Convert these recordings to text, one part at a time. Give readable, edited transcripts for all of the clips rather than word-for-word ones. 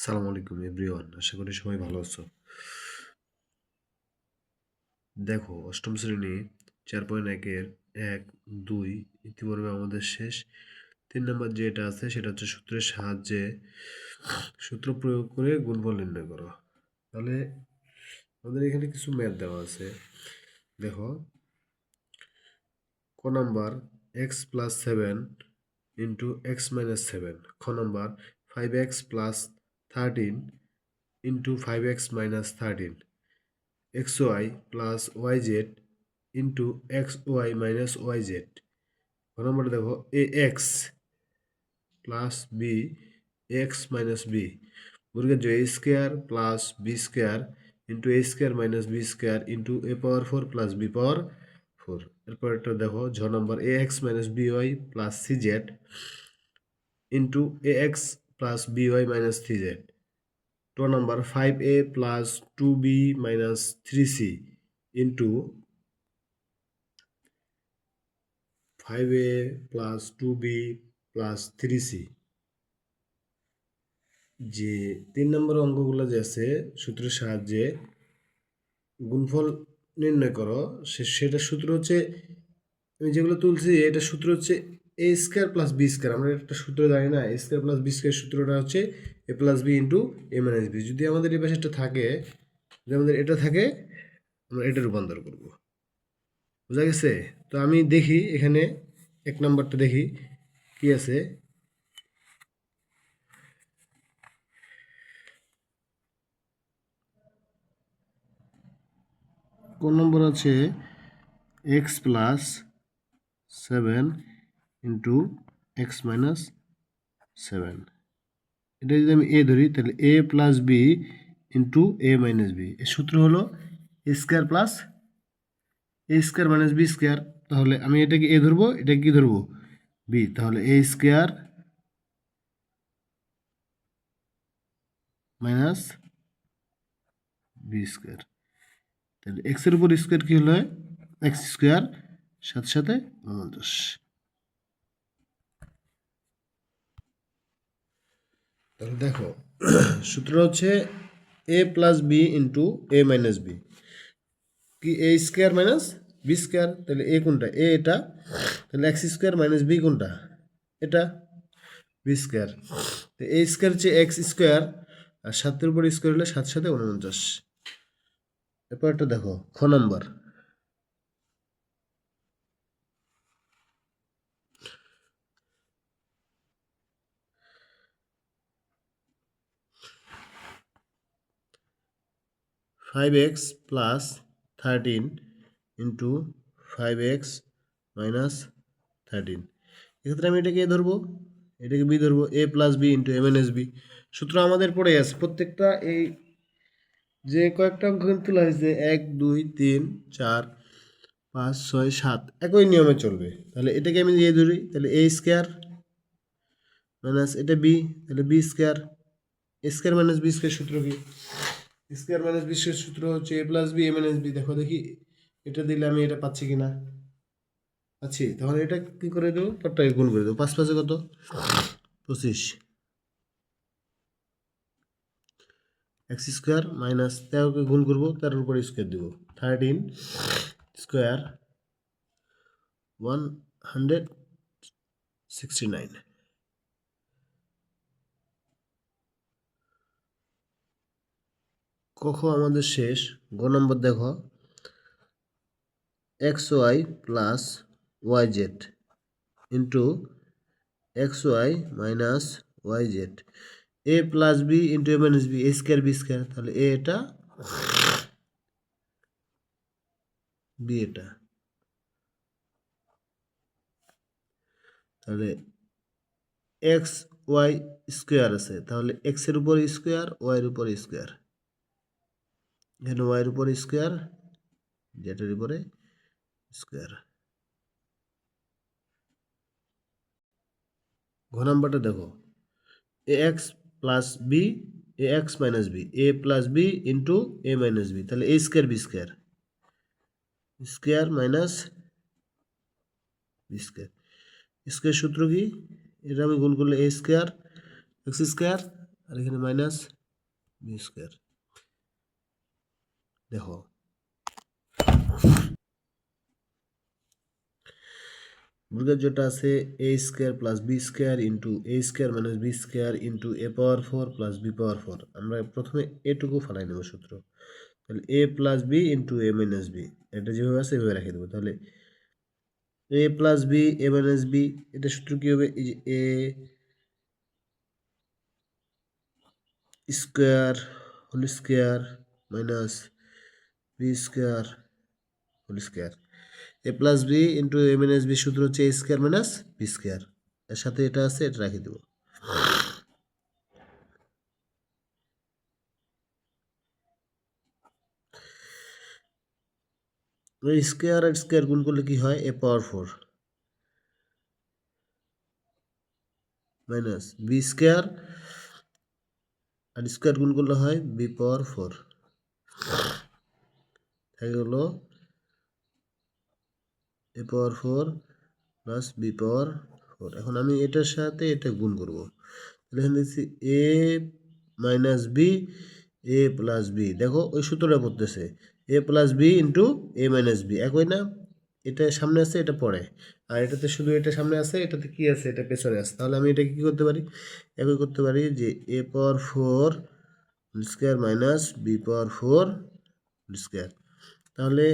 আসসালামু আলাইকুম এভরিওয়ান, আশা করি সবাই ভালো আছো। দেখো, অষ্টম শ্রেণী 4.1-এর 1, 2 ইতিপূর্বে আমাদের শেষ। 3 নম্বর যেটা আছে সেটা হচ্ছে সূত্রের সাহায্যে সূত্র প্রয়োগ করে গুণফল নির্ণয় করো। তাহলে আমাদের এখানে কিছু ম্যাথ দেওয়া আছে। দেখো, ক নাম্বার x+7 ইন্টু x-7, খ number 5x+13 into 5x-13, xy plus yz into xy minus yz। ক নম্বরে দেখো A X plus B X minus B, বর্গের জয় A square plus B square into A square minus B square into a⁴ plus b⁴। এরপর একটা দেখো ঝ নম্বর A X minus B Y plus C Z into A X plus B Y minus three Z. 2 number 5a plus 2b minus 3c into 5a plus 2b plus 3c। যে 3 নম্বর অঙ্কগুলো যে আছে সূত্রের সাহায্যে গুণফল নির্ণয় করো, সেটা সূত্র হচ্ছে, আমি যেগুলো তুলছি এটা সূত্র হচ্ছে A square plus B square. আমরা একটা সূত্র জানি না, এ স্কোয়ার প্লাস বি স্কোয়ার সূত্রটা হচ্ছে A plus B into A minus B. যদি আমাদের এই পাশেটা থাকে, যদি আমাদের এটা থাকে, আমরা এটা রূপান্তর করব। বোঝা গেছে? তো আমি দেখি এখানে 1 নম্বরটা দেখি কি আছে। কোন নম্বর আছে x+7 ইন্টু x-7। এটা যদি আমি এ ধরি তাহলে A plus B into A minus B. এর সূত্র হলো এ স্কোয়ার প্লাস এ স্কোয়ার মাইনাস বি স্কোয়ার। তাহলে আমি এটাকে এ ধরবো, এটাকে কি ধরবো, বি। তাহলে A square minus B square. তাহলে এক্সের উপর স্কোয়ার কি হলো, এক্স স্কোয়ার, সাথে সাথে 49। তাহলে দেখো সূত্র হচ্ছে A plus B into A minus B, কি এ স্কোয়ার মাইনাস বি স্কোয়ার। তাহলে এ কোনটা, এ এটা। তাহলে এক্স স্কোয়ার মাইনাস বি কোনটা, এটা বি স্কোয়ার। তো এ স্কোয়ার হচ্ছে এক্স স্কোয়ার, আর 7-এর উপর স্কোয়ার হলে 7 সাথে 49। এরপর একটা দেখো খ নাম্বার 5x+13 ইন্টু 5x-13। এক্ষেত্রে আমি এটাকে এ ধরবো, এটাকে বি ধরবো, A plus B into M N S B. সূত্র আমাদের পড়ে আছে প্রত্যেকটা। এই যে কয়েকটা অঙ্ক তোলা হয়েছে 1, 2, 3, 4, 5, 6, 7 একই নিয়মে চলবে। তাহলে এটাকে আমি এ ধরি, তাহলে এ স্কোয়ার মাইনাস এটা বি, তাহলে B square. A square minus B square সূত্র কি, স্কোয়ার মাইনাস বি স্কোয়ার সূত্র হচ্ছে A plus B M N S B. দেখো দেখি এটা দিলে আমি এটা পাচ্ছি কিনা, পাচ্ছি। তাহলে এটা কি করে দেবো, পরটাকে গুণ করে দেবো। 5 5 কত, 25। এক্স স্কোয়ার মাইনাস 13কে গুণ করবো, 13-এর উপর স্কোয়ার দেবো, 13 স্কোয়ার 169। কখ আমাদের শেষ। গ নম্বর দেখো X Y plus Y Z into X Y minus Y Z, A plus B into A minus B, A square B square. তাহলে এ এটা, বি এটা। তাহলে এক্স ওয়াই স্কোয়ার আছে, তাহলে এক্সের উপর স্কোয়ার, ওয়াইয়ের উপর স্কোয়ার। এখানে ওয়াইয়ের উপর স্কোয়ার, জেডের উপরে স্কোয়ার। ঘ নাম্বারটা দেখো A X plus B, A X minus B, A plus B into A minus B. তাহলে A square B square, square minus B square. Square সূত্র কি, এটা আমি গুণ করলে এ স্কোয়ার এক্স স্কোয়ার আর এখানে মাইনাস বি স্কোয়ার। দেখো বর্গের যেটা আছে A square plus B square into A square minus B square into A power four plus B power four. আমরা প্রথমে এটুকু ফালাই নেব সূত্র। তাহলে A plus B into A minus B, এটা যেভাবে আছে এভাবে রেখে দেবো। তাহলে A plus B A minus B, এটা সূত্র কী হবে? এই যে A square whole square minus B square whole square. A plus B into A minus B সূত্র হচ্ছে A square minus B square. এর সাথে এটা আছে, এটা রেখে দেবো। স্কোয়ার আর স্কোয়ার গুণ করলে কি হয়? A power four minus B square আর স্কোয়ার গুণ করলে হয় বি পাওয়ার ফোর। হয়ে গেল A power four plus B power four. এখন আমি এটার সাথে এটা গুণ করব। তাহলে এখানে দেখছি এ minus B A plus B. দেখো ওই সূত্রটা পড়তেছে এ plus B into A minus B, একই না? এটা সামনে আছে, এটা পরে, আর এটাতে শুধু এটা সামনে আছে, এটাতে কি আছে? এটা পেছনে আছে। তাহলে আমি এটাকে কি করতে পারি? একই করতে পারি যে A power four square minus B power four square. তাহলে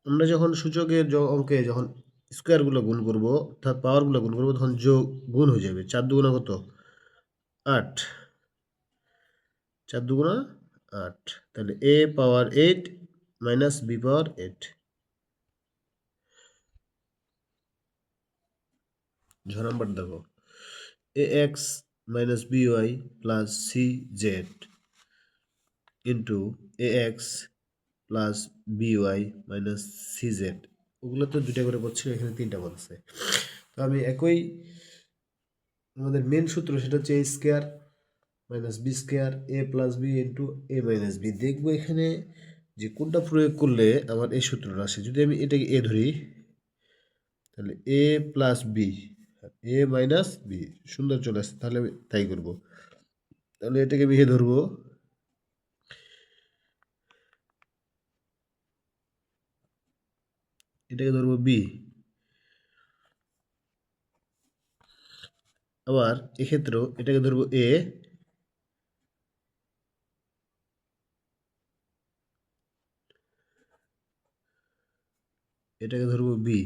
আমরা যখন সূচকের অঙ্কে যখন স্কোয়ারগুলো গুণ করব অর্থাৎ পাওয়ারগুলো গুণ করবো, তখন যোগ গুণ হয়ে যাবে। 4 দুগুণা কত? 8। 4 দুগুণা 8। তাহলে এ পাওয়ার 8 মাইনাস বি পাওয়ার 8। ছ নম্বর দেখো A X minus B Y plus C Z into A X plus B Y minus C Z. ওগুলো তো দুটা করে পড়ছিল, এখানে 3টা পদ আছে। তো আমি একই আমাদের মেন সূত্র সেটা হচ্ছে A square minus B square A plus B into A minus B. দেখবো এখানে যে কোনটা প্রয়োগ করলে আমার এই সূত্রটা আসে। যদি আমি এটাকে এ ধরি, তাহলে A plus B A minus B সুন্দর চলে আসছে। তাহলে আমি তাই করব। তাহলে এটাকে আমি এ ধরবো, এটাকে ধরবো বি। আবার এক্ষেত্রেও এটাকে ধরবো এ, এটাকে ধরবো বি।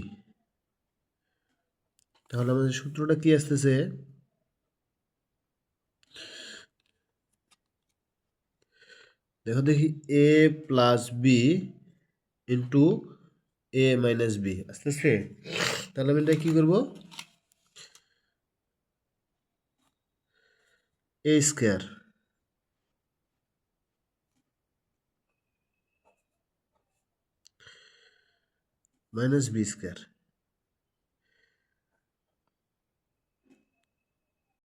তাহলে আমাদের সূত্রটা কি আসতেছে? দেখো দেখি এ plus B into A minus B আসতেছে। তাহলে আমি এটা কি করবো? এ স্কোয়ার মাইনাস বি স্কোয়ার